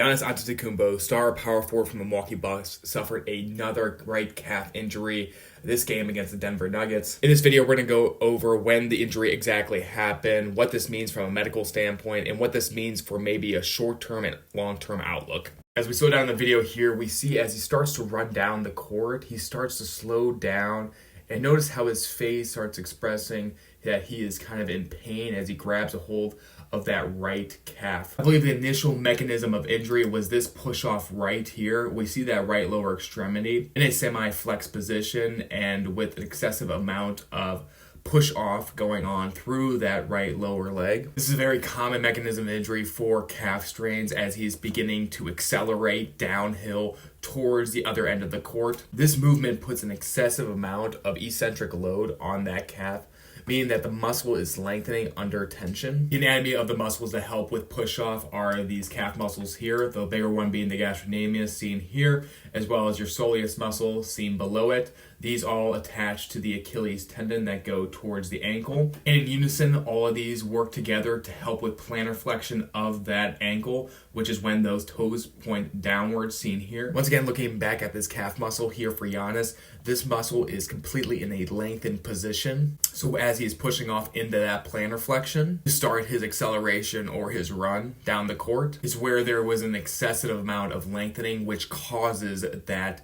Giannis Antetokounmpo, star power forward from the Milwaukee Bucks, suffered another right calf injury this game against the Denver Nuggets. In this video, we're going to go over when the injury exactly happened, what this means from a medical standpoint, and what this means for maybe a short-term and long-term outlook. As we slow down the video here, we see as he starts to run down the court, he starts to slow down, and notice how his face starts expressing that he is kind of in pain as he grabs a hold of that right calf. I believe the initial mechanism of injury was this push off right here. We see that right lower extremity in a semi-flex position and with an excessive amount of push off going on through that right lower leg. This is a very common mechanism of injury for calf strains as he's beginning to accelerate downhill towards the other end of the court. This movement puts an excessive amount of eccentric load on that calf, meaning that the muscle is lengthening under tension. The anatomy of the muscles that help with push-off are these calf muscles here, the bigger one being the gastrocnemius seen here, as well as your soleus muscle seen below it. These all attach to the Achilles tendon that go towards the ankle. And in unison, all of these work together to help with plantar flexion of that ankle, which is when those toes point downwards seen here. Once again, looking back at this calf muscle here for Giannis, this muscle is completely in a lengthened position. So as he is pushing off into that plantar flexion to start his acceleration or his run down the court is where there was an excessive amount of lengthening, which causes that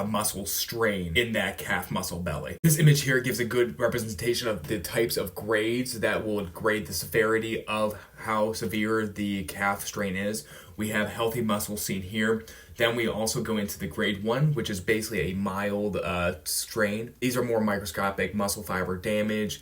muscle strain in that calf muscle belly. This image here gives a good representation of the types of grades that will grade the severity of how severe the calf strain is. We have healthy muscle seen here. Then we also go into the grade 1, which is basically a mild strain. These are more microscopic muscle fiber damage.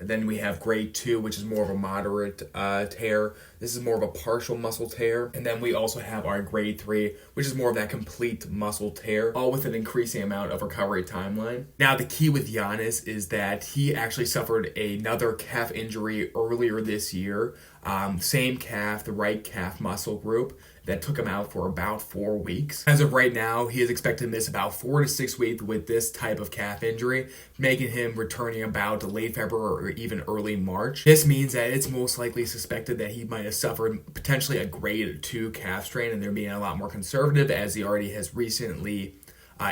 Then we have grade 2, which is more of a moderate tear. This is more of a partial muscle tear. And then we also have our grade 3, which is more of that complete muscle tear, all with an increasing amount of recovery timeline. Now, the key with Giannis is that he actually suffered another calf injury earlier this year. Same calf, the right calf muscle group, that took him out for about 4 weeks. As of right now, he is expected to miss about 4 to 6 weeks with this type of calf injury, making him returning about late February or even early March. This means that it's most likely suspected that he might have suffered potentially a grade 2 calf strain, and they're being a lot more conservative as he already has recently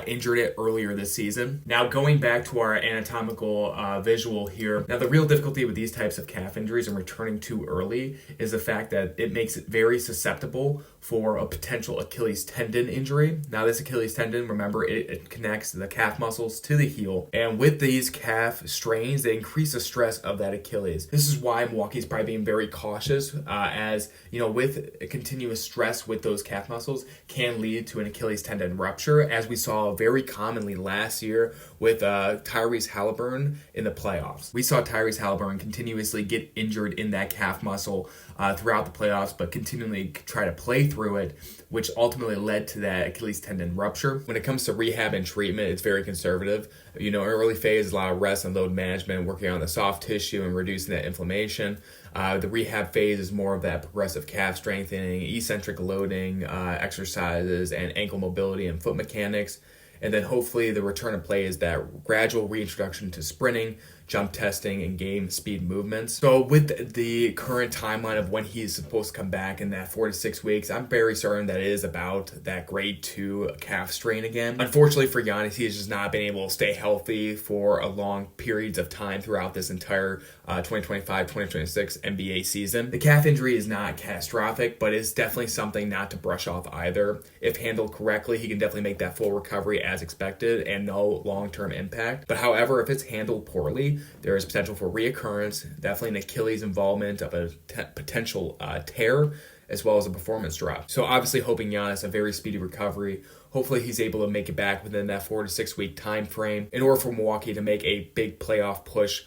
injured it earlier this season. Now, going back to our anatomical visual here, now the real difficulty with these types of calf injuries and returning too early is the fact that it makes it very susceptible for a potential Achilles tendon injury. Now, this Achilles tendon, remember, it connects the calf muscles to the heel, and with these calf strains, they increase the stress of that Achilles. This is why Milwaukee's probably being very cautious, as you know, with continuous stress with those calf muscles can lead to an Achilles tendon rupture, as we saw very commonly last year with Tyrese Halliburton in the playoffs. We saw Tyrese Halliburton continuously get injured in that calf muscle throughout the playoffs, but continually try to play through it, which ultimately led to that Achilles tendon rupture. When it comes to rehab and treatment, it's very conservative. You know, early phase is a lot of rest and load management, working on the soft tissue and reducing that inflammation. The rehab phase is more of that progressive calf strengthening, eccentric loading, exercises, and ankle mobility and foot mechanics. And then hopefully the return to play is that gradual reintroduction to sprinting, jump testing, and game speed movements. So with the current timeline of when he's supposed to come back in that 4 to 6 weeks, I'm very certain that it is about that grade 2 calf strain again. Unfortunately for Giannis, he has just not been able to stay healthy for a long periods of time throughout this entire 2025-2026 NBA season. The calf injury is not catastrophic, but it's definitely something not to brush off either. If handled correctly, he can definitely make that full recovery as expected and no long-term impact. But however, if it's handled poorly, there is potential for reoccurrence, definitely an Achilles involvement of a potential tear, as well as a performance drop. So obviously hoping Giannis a very speedy recovery. Hopefully he's able to make it back within that 4 to 6 week time frame in order for Milwaukee to make a big playoff push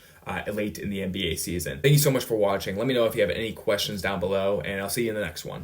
late in the NBA season. Thank you so much for watching. Let me know if you have any questions down below, and I'll see you in the next one.